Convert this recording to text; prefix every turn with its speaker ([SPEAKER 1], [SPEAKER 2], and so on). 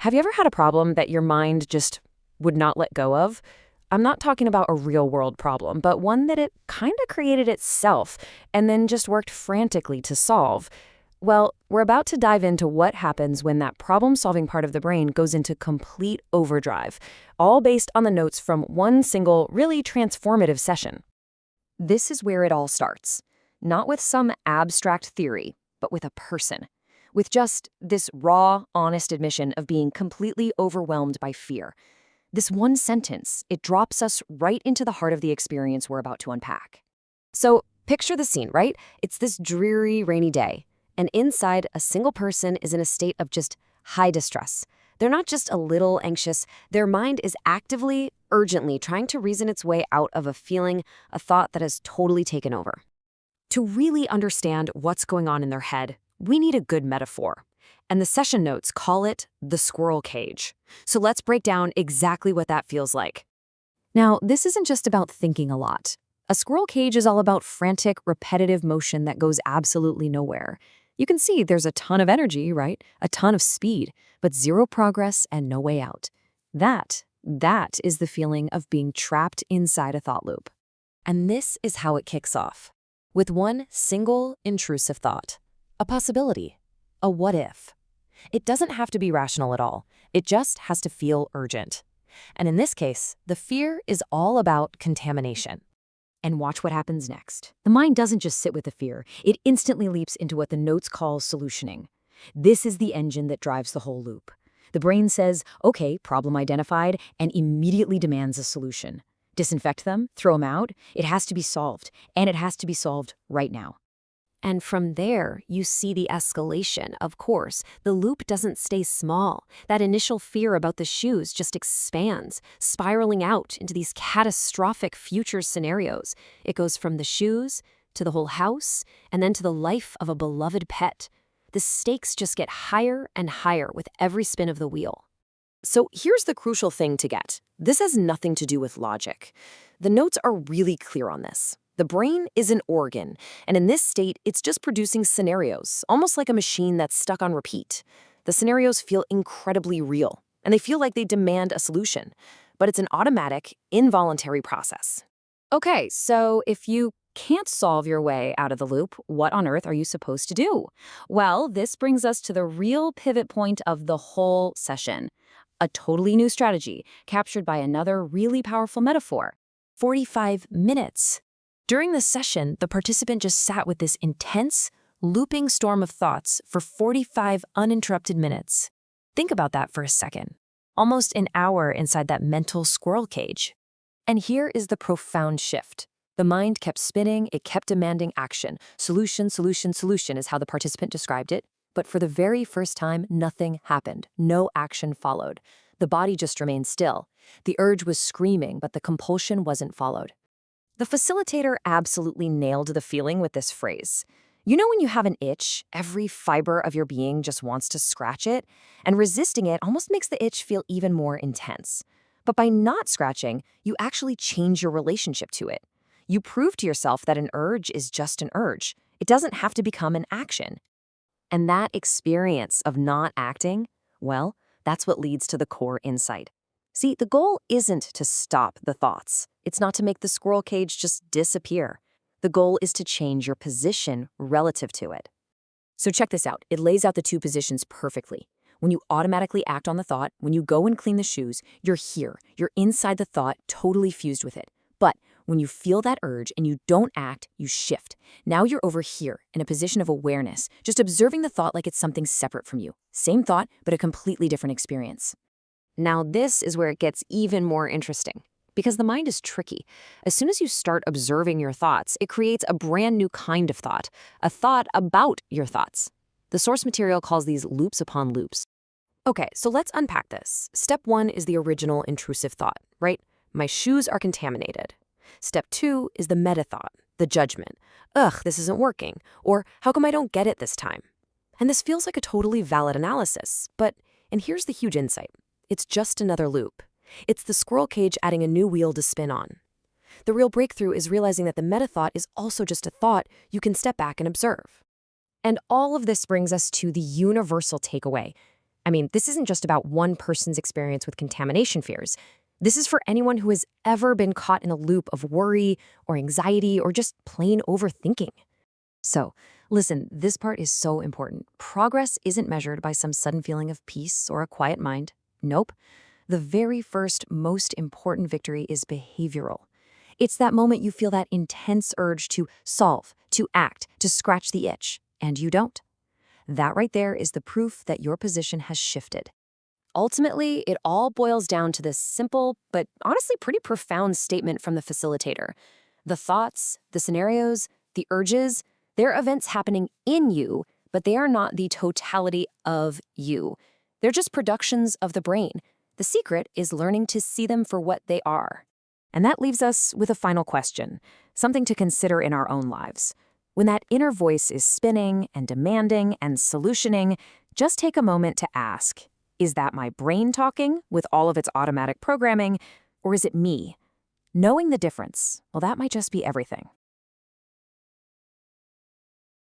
[SPEAKER 1] Have you ever had a problem that your mind just would not let go of? I'm not talking about a real-world problem, but one that it kind of created itself and then just worked frantically to solve. Well, we're about to dive into what happens when that problem-solving part of the brain goes into complete overdrive, all based on the notes from one single, really transformative session. This is where it all starts. Not with some abstract theory, but with a person. With just this raw, honest admission of being completely overwhelmed by fear. This one sentence, it drops us right into the heart of the experience we're about to unpack. So, picture the scene, right? It's this dreary, rainy day, and inside, a single person is in a state of just high distress. They're not just a little anxious, their mind is actively, urgently trying to reason its way out of a feeling, a thought that has totally taken over. To really understand what's going on in their head, we need a good metaphor. And the session notes call it the squirrel cage. So let's break down exactly what that feels like. Now, this isn't just about thinking a lot. A squirrel cage is all about frantic, repetitive motion that goes absolutely nowhere. You can see there's a ton of energy, right? A ton of speed, but zero progress and no way out. That is the feeling of being trapped inside a thought loop. And this is how it kicks off. With one single intrusive thought. A possibility. A what if. It doesn't have to be rational at all. It just has to feel urgent. And in this case, the fear is all about contamination. And watch what happens next. The mind doesn't just sit with the fear. It instantly leaps into what the notes call solutioning. This is the engine that drives the whole loop. The brain says, okay, problem identified, and immediately demands a solution. Disinfect them, throw them out. It has to be solved, and it has to be solved right now. And from there, you see the escalation, of course. The loop doesn't stay small. That initial fear about the shoes just expands, spiraling out into these catastrophic future scenarios. It goes from the shoes to the whole house, and then to the life of a beloved pet. The stakes just get higher and higher with every spin of the wheel. So here's the crucial thing to get. This has nothing to do with logic. The notes are really clear on this. The brain is an organ, and in this state, it's just producing scenarios, almost like a machine that's stuck on repeat. The scenarios feel incredibly real, and they feel like they demand a solution. But it's an automatic, involuntary process. Okay, so if you can't solve your way out of the loop, what on earth are you supposed to do? Well, this brings us to the real pivot point of the whole session. A totally new strategy, captured by another really powerful metaphor. 45 minutes. During the session, the participant just sat with this intense, looping storm of thoughts for 45 uninterrupted minutes. Think about that for a second. Almost an hour inside that mental squirrel cage. And here is the profound shift. The mind kept spinning, it kept demanding action. Solution, solution, solution is how the participant described it. But for the very first time, nothing happened. No action followed. The body just remained still. The urge was screaming, but the compulsion wasn't followed. The facilitator absolutely nailed the feeling with this phrase. You know when you have an itch, every fiber of your being just wants to scratch it, and resisting it almost makes the itch feel even more intense. But by not scratching, you actually change your relationship to it. You prove to yourself that an urge is just an urge. It doesn't have to become an action. And that experience of not acting, well, that's what leads to the core insight. See, the goal isn't to stop the thoughts. It's not to make the squirrel cage just disappear. The goal is to change your position relative to it. So check this out. It lays out the two positions perfectly. When you automatically act on the thought, when you go and clean the shoes, you're here. You're inside the thought, totally fused with it. But when you feel that urge and you don't act, you shift. Now you're over here in a position of awareness, just observing the thought like it's something separate from you. Same thought, but a completely different experience. Now this is where it gets even more interesting, because the mind is tricky. As soon as you start observing your thoughts, it creates a brand new kind of thought, a thought about your thoughts. The source material calls these loops upon loops. Okay, so let's unpack this. Step 1 is the original intrusive thought, right? My shoes are contaminated. Step 2 is the meta thought, the judgment. Ugh, this isn't working. Or how come I don't get it this time? And this feels like a totally valid analysis, and here's the huge insight. It's just another loop. It's the squirrel cage adding a new wheel to spin on. The real breakthrough is realizing that the meta-thought is also just a thought you can step back and observe. And all of this brings us to the universal takeaway.
[SPEAKER 2] I mean, this isn't just about one person's experience with contamination fears. This is for anyone who has ever been caught in a loop of worry or anxiety or just plain overthinking. So, listen, this part is so important. Progress isn't measured by some sudden feeling of peace or a quiet mind. Nope. The very first, most important victory is behavioral. It's that moment you feel that intense urge to solve, to act, to scratch the itch, and you don't. That right there is the proof that your position has shifted.
[SPEAKER 1] Ultimately, it all boils down to this simple, but honestly pretty profound statement from the facilitator. The thoughts, the scenarios, the urges, they're events happening in you, but they are not the totality of you. They're just productions of the brain. The secret is learning to see them for what they are. And that leaves us with a final question, something to consider in our own lives. When that inner voice is spinning and demanding and solutioning, just take a moment to ask, is that my brain talking with all of its automatic programming, or is it me? Knowing the difference, well, that might just be everything.